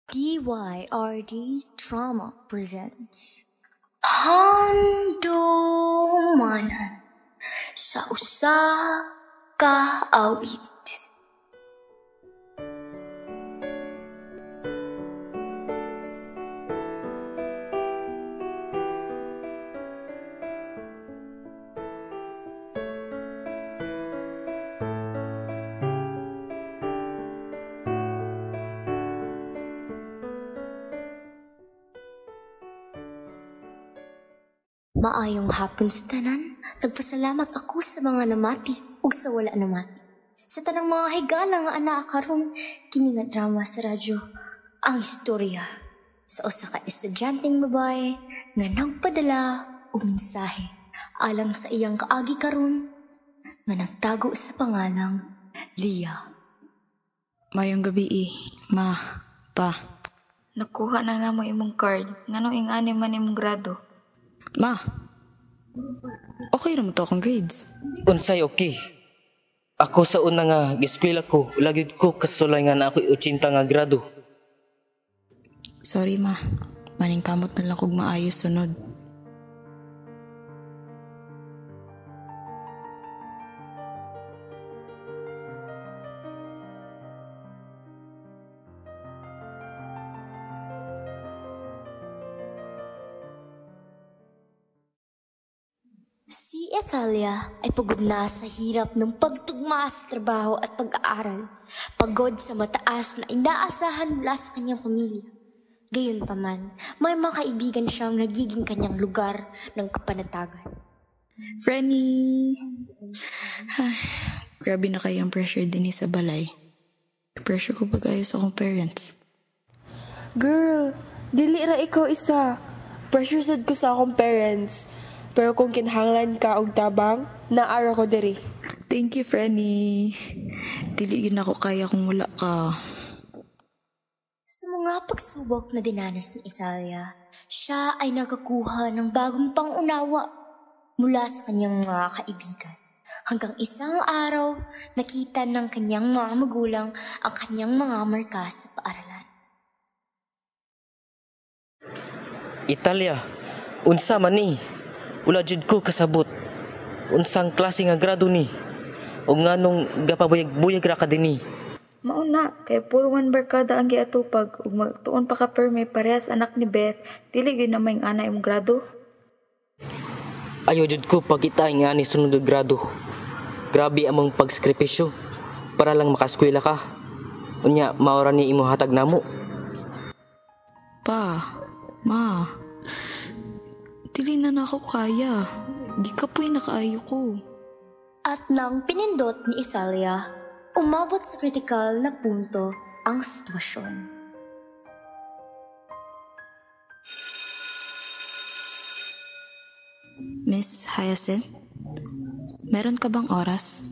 DYRD Drama presents Handumanan sa usa ka awit. Maayong hapon sa tanan, nagpasalamat ako sa mga namati ug sa wala namati. Sa tanang mga higala nga anak karon kini nga drama sa radyo, ang istorya sa usa ka estudyanteng babae nga nagpadala og mensahe alang sa iyang kaagi karon nga nagtago sa pangalang Leah. Mayong gabi ma, pa. Nakuha na namo imong card. Nganong ingani man imong grado? Ma, okay naman to akong grades. Unsay okay. Ako sa una nga giskwela ko, lagi ko kasulay nga na ako 80 nga grado. Sorry ma, maning kamot na lang kog maayos sunod. Si Ethalia ay pagod na sa hirap ng pagtugma sa trabaho at pag-aaral. Pagod sa mataas na inaasahan mula sa kanyang pamilya. Gayunpaman, may mga kaibigan siyang nagiging kanyang lugar ng kapanatagan. Frenny! Ay, grabe na kayang pressure din sa balay. Pressure ko pag-ayos akong parents. Girl, dili ra ikaw isa. Pressure sad ko sa akong parents. Pero kung kinahanglan ka og tabang, naara ko diri. Thank you, Frenny. Dili yun ako kaya kung wala ka. Sa mga pagsubok na dinanas ni Ethalia, siya ay nakakuha ng bagong pangunawa mula sa kanyang mga kaibigan. Hanggang isang araw, nakita ng kanyang mga magulang ang kanyang mga marka sa paaralan. Italia, unsa man ni? Wala jud ko kasabot. Unsang klase nga grado ni? O nganong gapabuyag-buyag ra ka dinhi? Mauna, kay puro man barkada ang giatupag ug magtuon pa ka perme parehas anak ni Beth, dili gyud na may ana imong grado. Ayo jud ko pagkita nga ni sunod nga grado. Grabe among pagsakripisyo para lang makaskwela ka. Unya maora ni imo hatag namo. Pa, ma, dili na ako kaya. Di ka po'y nakaayo ko. At nang pinindot ni Ethalia, umabot sa kritikal na punto ang sitwasyon. Miss Hyacinth, meron ka bang oras?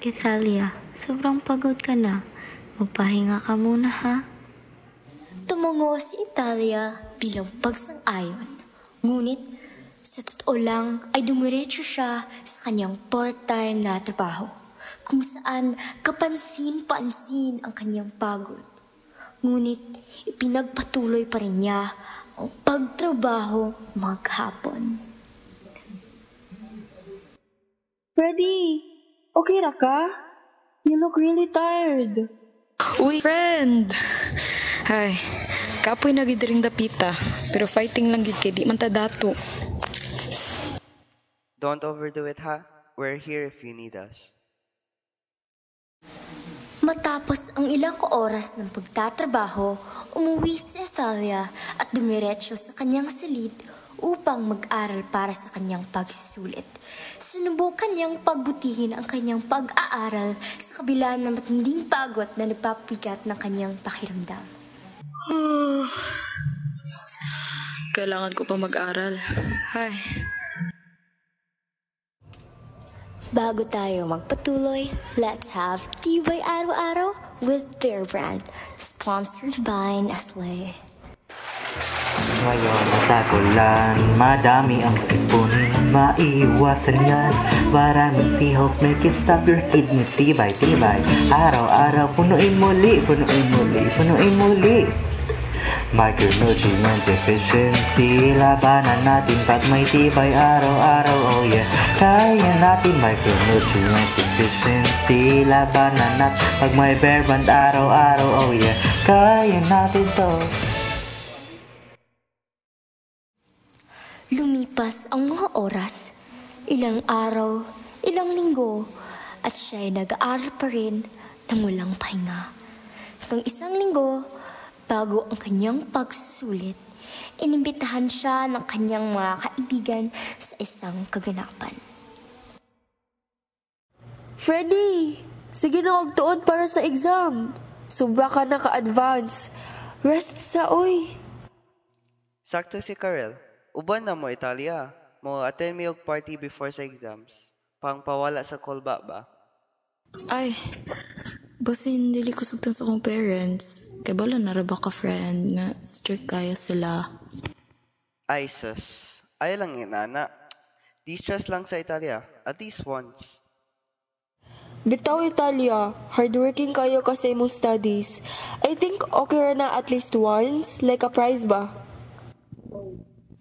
Ethalia, sobrang pagod ka na. Magpahinga ka muna ha. Tumungo si Ethalia bilang pagsang-ayon. Ngunit, sa totoo lang ay dumiretso siya sa kanyang part-time na trabaho, kung saan kapansin-pansin ang kanyang pagod. Ngunit, ipinagpatuloy pa rin niya ang pagtrabaho maghapon. Freddy, okay ra ka? You look really tired. Uy, friend! Ay, kapoy na gid ring dapita, pero fighting lang gid kay di man ta dato. Don't overdo it, ha? We're here if you need us. Matapos ang ilang oras ng pagtatrabaho, umuwi si Ethalia at dumiretso sa kanyang silid upang mag-aral para sa kanyang pagsusulit. Sinubukan niyang pagbutihin ang kanyang pag-aaral sa kabila ng matinding pagod na nagpapigat ng kanyang pakiramdam. Kailangan ko pa mag-aral. Hay. Bago tayo magpatuloy, let's have Tibay Araw-Araw with Bear Brand, sponsored by Nestle. Ngayon matagulan, madami ang sipon, maiiwasan yan. Maraming seahulls, make it stop your head ni tibay. Araw-araw, punuin muli, punuin muli, punuin muli. Micronutrient deficiency, labanan natin pag may tibay araw-araw, oh yeah. Kaya natin micronutrient deficiency, labanan natin pag may bear band araw-araw, oh yeah. Kaya natin to. Lumipas ang mga oras, ilang araw, ilang linggo, at siya'y nag-aaral pa rin nang walang pahinga. Hanggang isang linggo, bago ang kanyang pagsusulit, inimbitahan siya ng kanyang mga kaibigan sa isang kaganapan. Freddy! Sige na magtuon para sa exam. Sobra ka na ka-advance. Rest sa oy. Sakto si Karel. Uban na mo, Italia. Mo attend mi og party before sa exams. Pang pawala sa kolba ba? Ay, basin dili ko sugtan sa akong parents. Kay bala na ra ba ka friend nga strict kaya sila. Ay, sus. Ay lang inana. Di-stress lang sa Italia. At least once. Bitaw Italia, hardworking kayo kasi imong studies. I think okay ra na at least once, like a prize ba?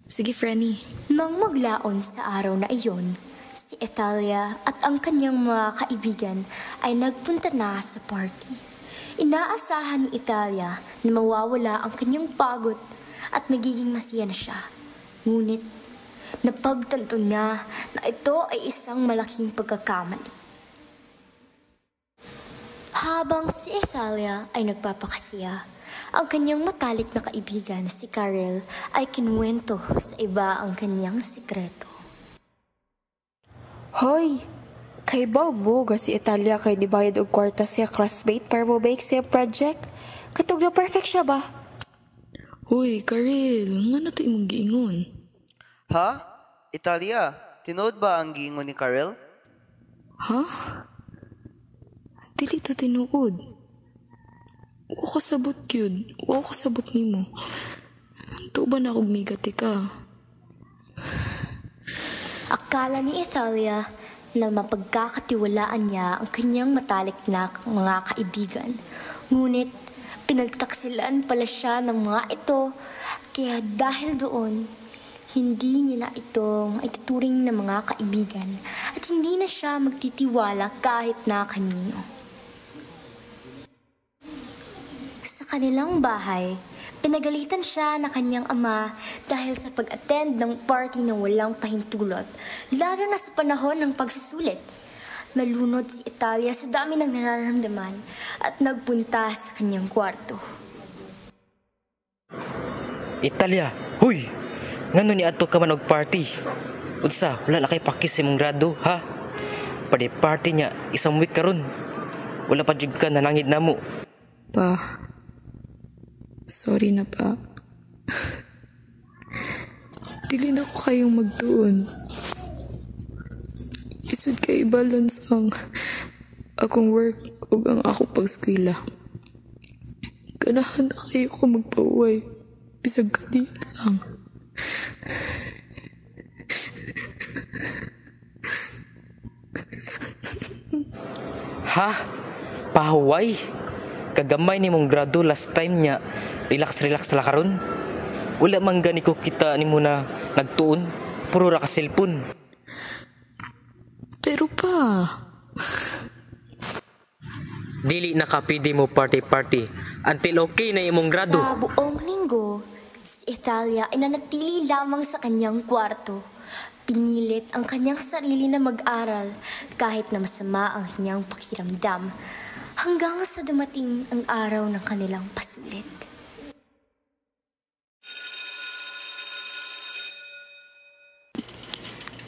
Sige, Frenny. Nang maglaon sa araw na iyon, si Italia at ang kanyang mga kaibigan ay nagpunta na sa party. Inaasahan ni Italia na mawawala ang kanyang pagod at magiging masaya na siya. Ngunit, napagtanto niya na ito ay isang malaking pagkakamali. Habang si Italia ay nagpapakasaya, ang kanyang matalik na kaibigan na si Karel ay kinuwento sa iba ang kanyang sikreto. Hoy! Kay ba mo ga si Italia kay nibayad og kwarta siya classmate para mo make siya project? Katog na perfect siya ba? Hoy, Karel, nga na to imong giingon? Ha? Italia, tinood ba ang giingon ni Karel? Ha? Dili to tinuod. Uwa ko sabot yun. Uwa ko sabot nimo. Tuba na akong migati ka. Akala ni Italia na mapagkakatiwalaan niya ang kanyang matalik na mga kaibigan. Ngunit pinagtaksilan pala siya ng mga ito, kaya dahil doon, hindi niya na itong ituturing na mga kaibigan at hindi na siya magtitiwala kahit na kanino. Sa kanilang bahay, pinagalitan siya na kanyang ama dahil sa pag-attend ng party na walang pahintulot, lalo na sa panahon ng pagsusulit. Nalunod si Italia sa dami ng nararamdaman at nagpunta sa kanyang kwarto. Italia, huy! Ngano ni adto ka man og party? Unsa, wala na kay pakis imong grado, ha? Pwede party niya, isang week karon. Wala pa jud ka nanangid namo. Pa, sorry na pa. Dili na ko kayong magtuon. Isud kay balance ang akong work ug ang ako pag-eskwela. Ganahan na kayo ko magpauway. Bisag kadit lang. Ha? Pahuway? Kagamay ni mong grado last time niya. Relax la karon. Wala man gani ko kita nimo na nagtuon. Puro ra ka cellphone. Pero pa, Dili na ka pwede mo party until okay na imong grado. Sa buong linggo, si Italia ay nanatili lamang sa kanyang kwarto. Pinilit ang kanyang sarili na mag-aral kahit na masama ang kanyang pakiramdam hanggang sa dumating ang araw ng kanilang pasulit.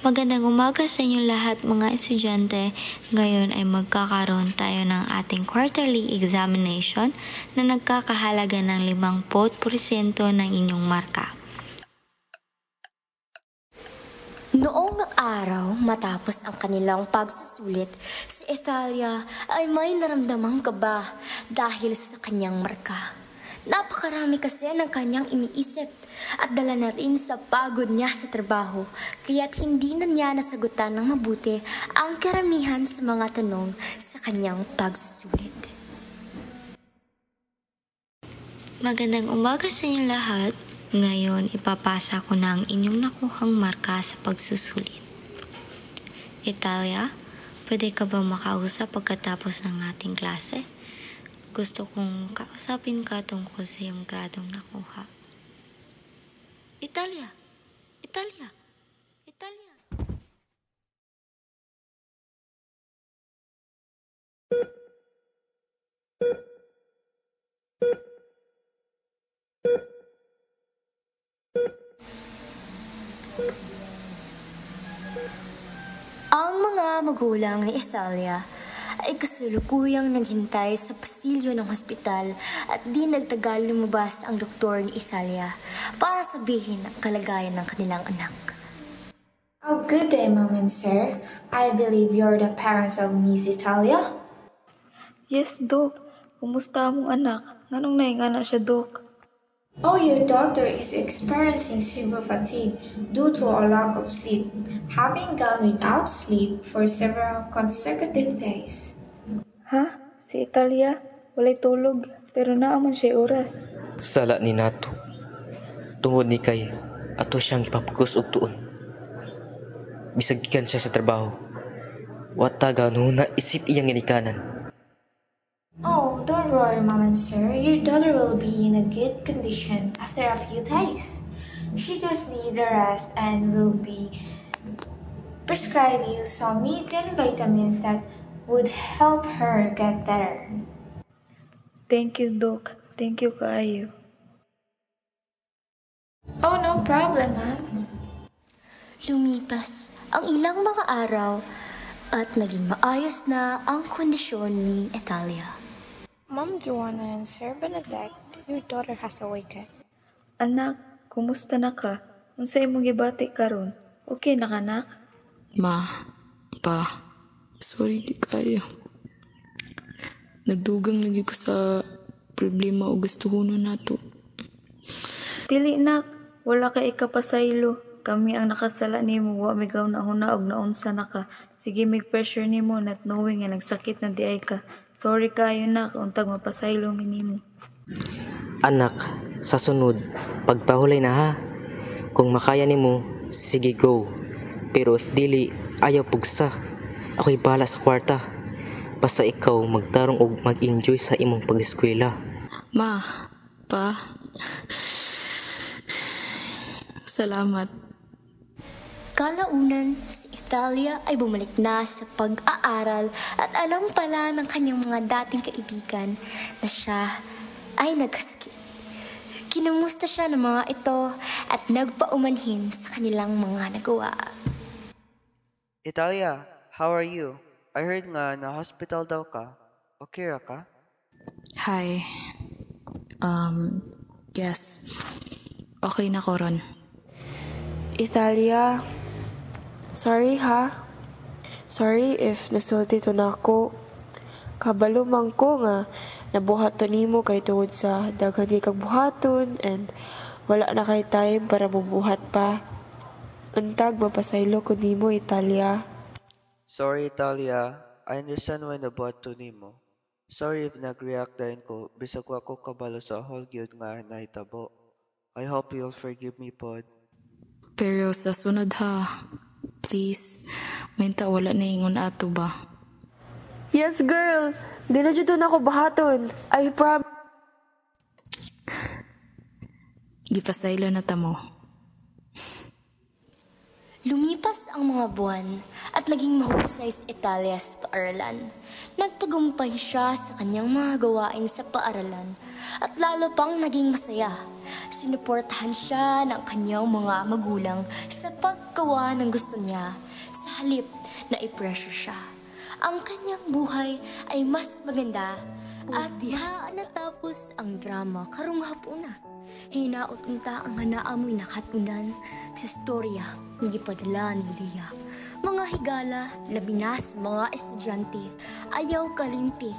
Magandang umaga sa inyo lahat mga estudyante. Ngayon ay magkakaroon tayo ng ating quarterly examination na nagkakahalaga ng 50% ng inyong marka. Noong araw matapos ang kanilang pagsusulit, si Italia ay may naramdamang kaba dahil sa kanyang marka. Napakarami kasi ng kanyang iniisip at dala na rin sa pagod niya sa trabaho, kaya't hindi na niya nasagutan ng mabuti ang karamihan sa mga tanong sa kanyang pagsusulit. Magandang umaga sa inyo lahat. Ngayon, ipapasa ko na ang inyong nakuhang marka sa pagsusulit. Italia, pwede ka ba makausap pagkatapos ng ating klase? Gusto kong kausapin ka tungkol sa iyong gradong nakuha. Italia! Italia! Italia! Ang mga magulang ni Italia ay kasalukuyang naghintay sa pasilyo ng hospital at di nagtagal lumabas ang doktor ni Italia para sabihin ang kalagayan ng kanilang anak. Oh, good day, Mom and Sir. I believe you're the parents of Miss Italia? Yes, Dok. Kumusta mong anak? Nganong naingana siya, Dok? Oh, your daughter is experiencing severe fatigue due to a lack of sleep, having gone without sleep for several consecutive days. Ha? Si Italia? Walay tulog, pero naaman siya oras. Sala ni nato. Tungod ni kay ato siyang ipapugos og tuon. Bisag gikan siya sa trabaho. Wataga no na isip iyang ginikanan. Oh, don't worry, Mom and Sir. Your daughter will be in a good condition after a few days. She just needs a rest and will be prescribe you some meat and vitamins that would help her get better. Thank you, Dok. Thank you kaayo. Oh, no problem, Ma'am. Lumipas ang ilang mga araw at naging maayos na ang kondisyon ni Italia. Mom Joanna and Sir Benedect, your daughter has awakened. Anak, kumusta na ka? Unsay imong gibati karon? Okay na ka, anak? Ma, pa, sorry di kayo. Nagdugang lagi ko sa problema o gustuhunan nato. Dili, nak. Wala ka ikapasaylo. Kami ang nakasala nimo, wa migaw na huna og naunsa na ka. Sige, mig pressure nimo not knowing nga nagsakit na di ay ka. Sorry kayo, nak, untag mapasaylo nimo. Anak, sa sunod, pagpahulay na ha. Kung makaya nimo, sige go. Pero if dili, ayaw pugsa. Ako'y bahala sa kwarta. Basta ikaw magtarong og mag-enjoy sa imong pag-eskwela. Ma, pa, salamat. Kalaunan, si Italia ay bumalik na sa pag-aaral at alam pala ng kanyang mga dating kaibigan na siya ay nagkasakit. Kinumusta siya ng mga ito at nagpaumanhin sa kanilang mga nagawa. Italia, how are you? I heard nga na hospital daw ka. Okay ra ka? Hi. Yes. Okay na ko ron. Italia, sorry ha. Sorry if nasulti to na ako. Kabalo man ko nga nabuhat to nimo kay tungod sa daghang kag buhaton and wala na kay time para mabuhat pa. Untag mapasaylo ko nimo, Italia. Sorry, Italia. I understand when nabuhat to nimo. Sorry if nag-react dahin ko bisag wa ko kabalo sa whole gyud nga nahitabo. I hope you'll forgive me, pod. Pero sa sunod ha, please, mainta wala na ingon ato ba? Yes, girl. Di na dito na ako bahaton. I promise. Gipasaylo na tamo. Lumipas ang mga buwan at naging mahusay si Italia sa paaralan. Nagtagumpay siya sa kanyang mga gawain sa paaralan at lalo pang naging masaya. Sinuportahan siya ng kanyang mga magulang sa paggawa ng gusto niya sa halip na i-pressure siya. Ang kanyang buhay ay mas maganda at diha natapos ang drama karong hapon na. Hinaot unta ang hanaamoy nakatunan sa istorya ng gipadala ni Leah. Mga higala, labi na sa mga estudyante, ayaw kalimti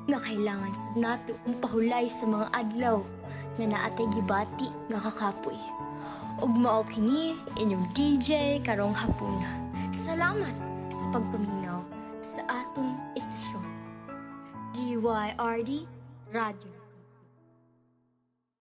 nga kailangan sa nato ang pahulay sa mga adlaw nga naatay gibati nga kakapoy. Ug mao kini inyong DJ karong hapuna. Salamat sa pagpaminaw sa atong estasyon. DYRD Radio.